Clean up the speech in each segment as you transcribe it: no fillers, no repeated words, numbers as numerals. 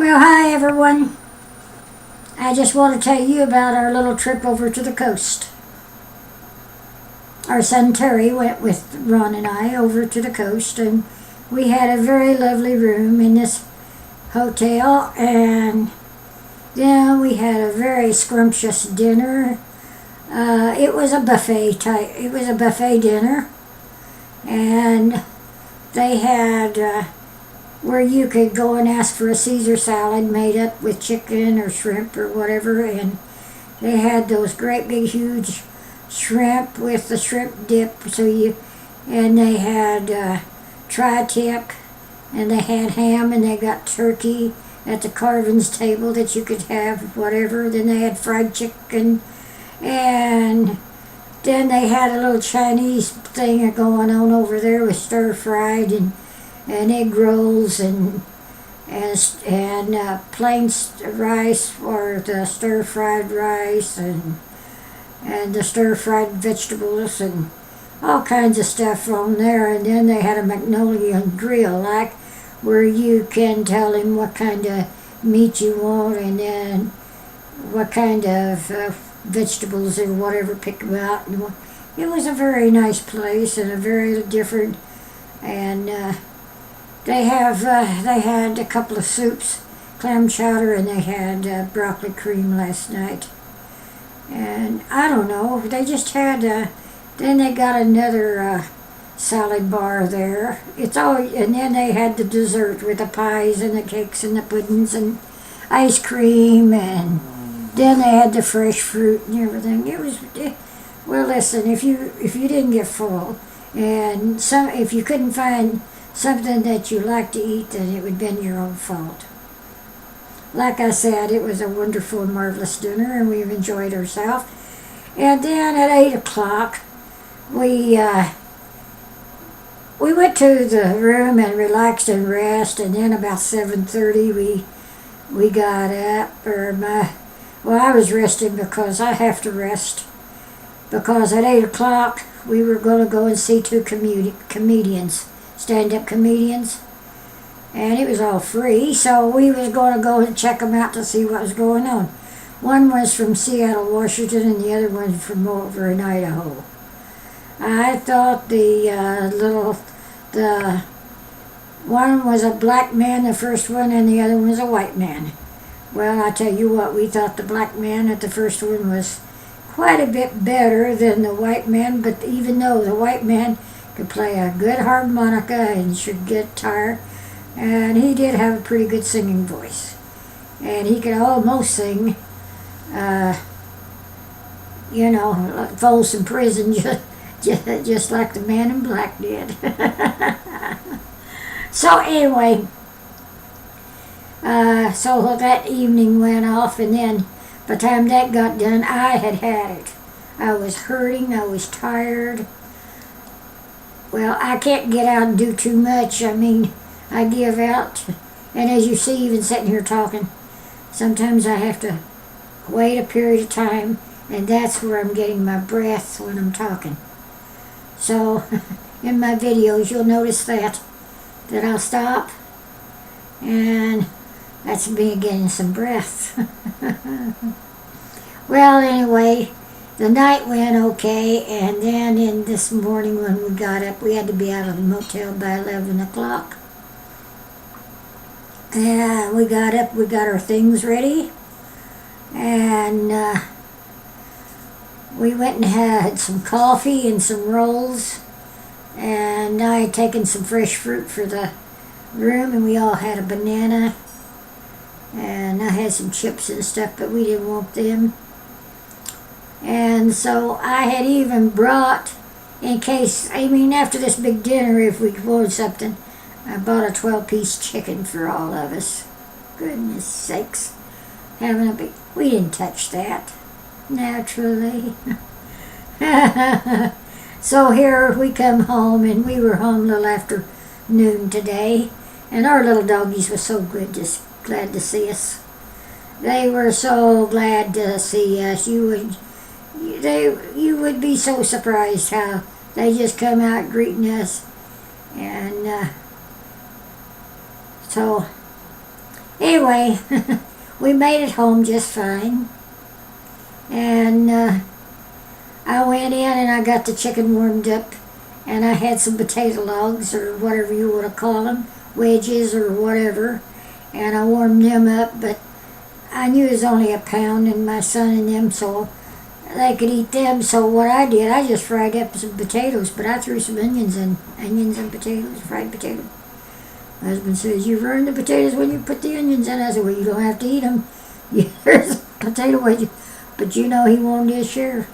Well, hi everyone. I just want to tell you about our little trip over to the coast. Our son Terry went with Ron and I over to the coast, and we had a very lovely room in this hotel, and then we had a very scrumptious dinner. It was a buffet dinner, and they had where you could go and ask for a Caesar salad made up with chicken or shrimp or whatever, and they had those great big huge shrimp with the shrimp dip, and they had tri-tip, and they had ham, and they got turkey at the carvings table that you could have whatever. Then they had fried chicken, and then they had a little Chinese thing going on over there with stir fried and egg rolls and plain rice, or the stir fried rice, and the stir fried vegetables and all kinds of stuff on there. And then they had a Magnolia grill, like where you can tell him what kind of meat you want, and then what kind of vegetables or whatever, pick them out. And it was a very nice place and a very different, and they had a couple of soups, clam chowder, and they had broccoli cream last night. And I don't know, they just had, then they got another salad bar there. And then they had the dessert with the pies and the cakes and the puddings and ice cream, and then they had the fresh fruit and everything. Well, listen, if you didn't get full, and if you couldn't find something that you like to eat, then it would have been your own fault. Like I said, it was a wonderful and marvelous dinner, and we've enjoyed ourselves. And then at 8 o'clock, we went to the room and relaxed and rest, and then about 7:30 we got up. I was resting because I have to rest, because at 8 o'clock we were going to go and see two comedians, stand-up comedians, and it was all free, so we was going to go and check them out to see what was going on. One was from Seattle, Washington, and the other one from over in Idaho. I thought the one was a black man, the first one, and the other one was a white man. Well, I tell you what, we thought the black man at the first one was quite a bit better than the white man, but even though the white man could play a good harmonica and should guitar, and he did have a pretty good singing voice, and he could almost sing, Folsom Prison, just like the man in black did. So anyway, so that evening went off, and then by the time that got done, I had it. I was hurting, I was tired. Well, I can't get out and do too much. I mean, I give out. And as you see, even sitting here talking, sometimes I have to wait a period of time, and that's where I'm getting my breath when I'm talking. So, in my videos, you'll notice that I'll stop, and that's me getting some breath. Well, anyway, the night went okay, and then in this morning when we got up, we had to be out of the motel by 11 o'clock. And we got up, we got our things ready, and we went and had some coffee and some rolls, and I had taken some fresh fruit for the room, and we all had a banana, and I had some chips and stuff, but we didn't want them. And so I had even brought, in case, after this big dinner, if we wanted something, I bought a 12-piece chicken for all of us. Goodness sakes. We didn't touch that, naturally. So here we come home, and we were home a little after noon today, and our little doggies were so good, just glad to see us. They were so glad to see us. You would be so surprised how they just come out greeting us. And so Anyway, we made it home just fine. And I went in and I got the chicken warmed up. And I had some potato logs, or whatever you want to call them, wedges or whatever. And I warmed them up, but I knew it was only a pound, and my son and them, so they could eat them. So what I did, I just fried up some potatoes, but I threw some onions and potatoes, fried potatoes. My husband says, "You ruined the potatoes when you put the onions in." I said, "Well, you don't have to eat them. There's a potato wedge." But you know he wanted his share.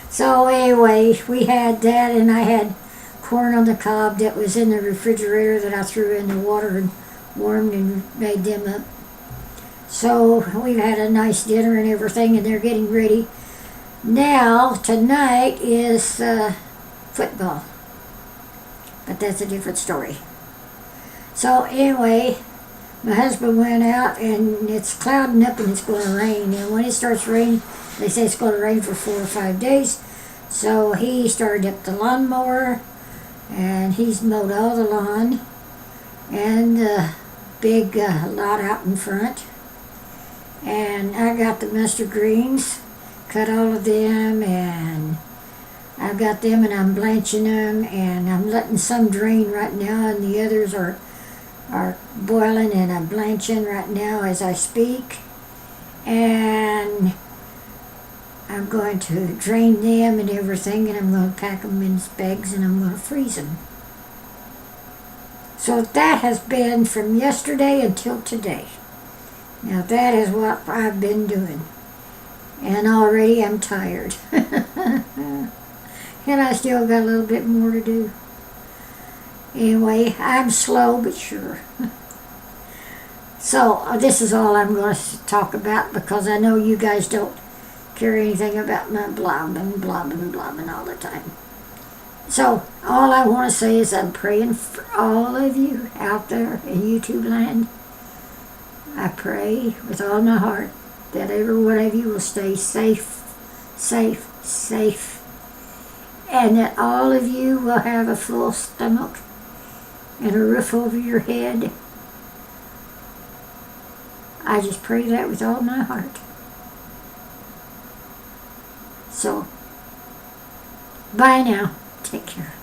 So anyway, we had that, and I had corn on the cob that was in the refrigerator that I threw in the water and warmed and made them up. So we've had a nice dinner and everything, and they're getting ready. Now, tonight is football. But that's a different story. So anyway, my husband went out, and it's clouding up and it's going to rain. And when it starts raining, they say it's going to rain for 4 or 5 days. So he started up the lawnmower, and he's mowed all the lawn and the big lot out in front. And I got the mustard greens, cut all of them, and I've got them and I'm blanching them, and I'm letting some drain right now, and the others are boiling, and I'm blanching right now as I speak. And I'm going to drain them and everything, and I'm going to pack them in bags, and I'm going to freeze them. So that has been from yesterday until today. Now that is what I've been doing. And already I'm tired. And I still got a little bit more to do. Anyway, I'm slow but sure. So this is all I'm going to talk about, because I know you guys don't care anything about my blabbing all the time. So all I want to say is I'm praying for all of you out there in YouTube land. I pray with all my heart that every one of you will stay safe, and that all of you will have a full stomach and a roof over your head. I just pray that with all my heart. So, bye now. Take care.